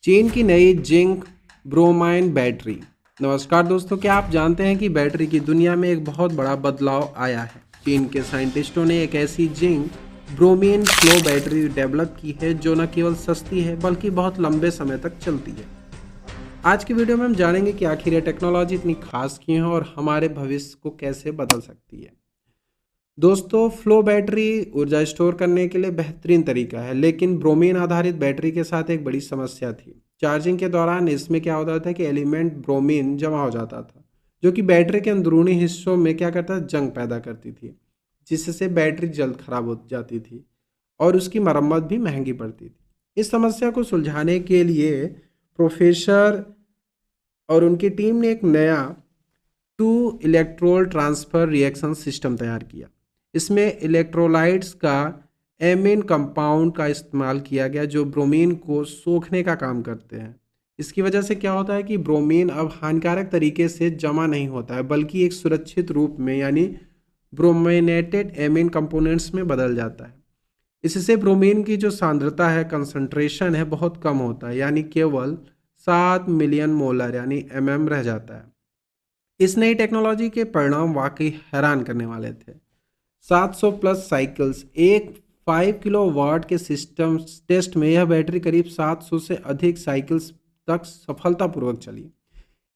चीन की नई जिंक ब्रोमाइन बैटरी। नमस्कार दोस्तों, क्या आप जानते हैं कि बैटरी की दुनिया में एक बहुत बड़ा बदलाव आया है। चीन के साइंटिस्टों ने एक ऐसी zinc bromine flow battery develop की है जो न केवल सस्ती है बल्कि बहुत लंबे समय तक चलती है। आज की वीडियो में हम जानेंगे कि आखिर ये टेक्नोलॉजी इतनी खास क्यों है और हमारे भविष्य को कैसे बदल सकती है। दोस्तों, फ्लो बैटरी ऊर्जा स्टोर करने के लिए बेहतरीन तरीका है, लेकिन ब्रोमीन आधारित बैटरी के साथ एक बड़ी समस्या थी। चार्जिंग के दौरान इसमें क्या होता था कि एलिमेंट ब्रोमीन जमा हो जाता था, जो कि बैटरी के अंदरूनी हिस्सों में क्या करता था, जंग पैदा करती थी, जिससे बैटरी जल्द खराब हो जाती थी और उसकी मरम्मत भी महंगी पड़ती थी। इस समस्या को सुलझाने के लिए प्रोफेसर और उनकी टीम ने एक नया two electron transfer reaction system तैयार किया। इसमें इलेक्ट्रोलाइट्स का एमीन कंपाउंड का इस्तेमाल किया गया जो ब्रोमीन को सोखने का काम करते हैं। इसकी वजह से क्या होता है कि ब्रोमीन अब हानिकारक तरीके से जमा नहीं होता है बल्कि एक सुरक्षित रूप में यानी ब्रोमिनेटेड एमीन कंपोनेंट्स में बदल जाता है। इससे ब्रोमीन की जो सांद्रता है, कंसंट्रेशन है, बहुत कम होता है, यानी केवल 7 मिलियन मोलर यानी रह जाता है। इस नई टेक्नोलॉजी के परिणाम वाकई हैरान करने वाले थे। 700 प्लस साइकिल्स, एक 5 किलो वाट के सिस्टम टेस्ट में यह बैटरी करीब 700 से अधिक साइकिल्स तक सफलतापूर्वक चली।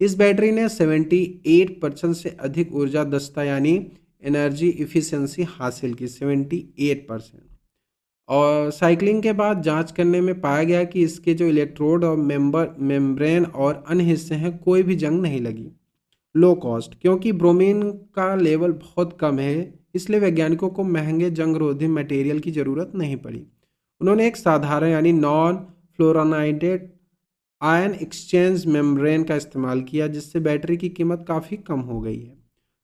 इस बैटरी ने 78% से अधिक ऊर्जा दक्षता यानी एनर्जी इफिशिएंसी हासिल की, 78%। और साइकिलिंग के बाद जांच करने में पाया गया कि इसके जो इलेक्ट्रोड और मेम्ब्रेन और अन्य हिस्से हैं, कोई भी जंग नहीं लगी। लो कॉस्ट, क्योंकि ब्रोमीन का लेवल बहुत कम है, इसलिए वैज्ञानिकों को महंगे जंग रोधी मटेरियल की ज़रूरत नहीं पड़ी। उन्होंने एक साधारण यानी नॉन फ्लोरानाइडेड आयन एक्सचेंज मेम्ब्रेन का इस्तेमाल किया, जिससे बैटरी की कीमत काफ़ी कम हो गई है।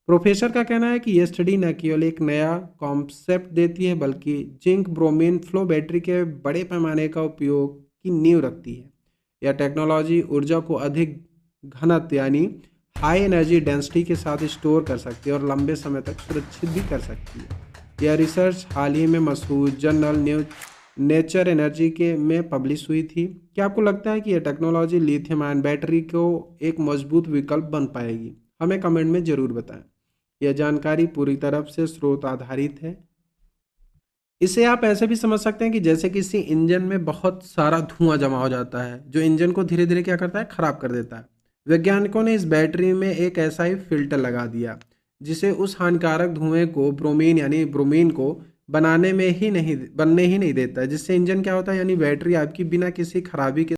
प्रोफेसर का कहना है कि यह स्टडी न केवल एक नया कॉन्सेप्ट देती है बल्कि जिंक ब्रोमीन फ्लो बैटरी के बड़े पैमाने का उपयोग की नींव रखती है। यह टेक्नोलॉजी ऊर्जा को अधिक घनत्व यानी हाई एनर्जी डेंसिटी के साथ स्टोर कर सकती है और लंबे समय तक सुरक्षित भी कर सकती है। यह रिसर्च हाल ही में मशहूर जर्नल नेचर एनर्जी के में पब्लिश हुई थी। क्या आपको लगता है कि यह टेक्नोलॉजी लिथियम आयन बैटरी को एक मजबूत विकल्प बन पाएगी? हमें कमेंट में ज़रूर बताएं। यह जानकारी पूरी तरफ से स्रोत आधारित है। इसे आप ऐसे भी समझ सकते हैं कि जैसे किसी इंजन में बहुत सारा धुआं जमा हो जाता है, जो इंजन को धीरे धीरे क्या करता है, खराब कर देता है। वैज्ञानिकों ने इस बैटरी में एक ऐसा ही फिल्टर लगा दिया जिसे उस हानिकारक धुएं को ब्रोमीन यानी ब्रोमीन को बनने ही नहीं देता है, जिससे इंजन क्या होता है यानी बैटरी आपकी बिना किसी खराबी के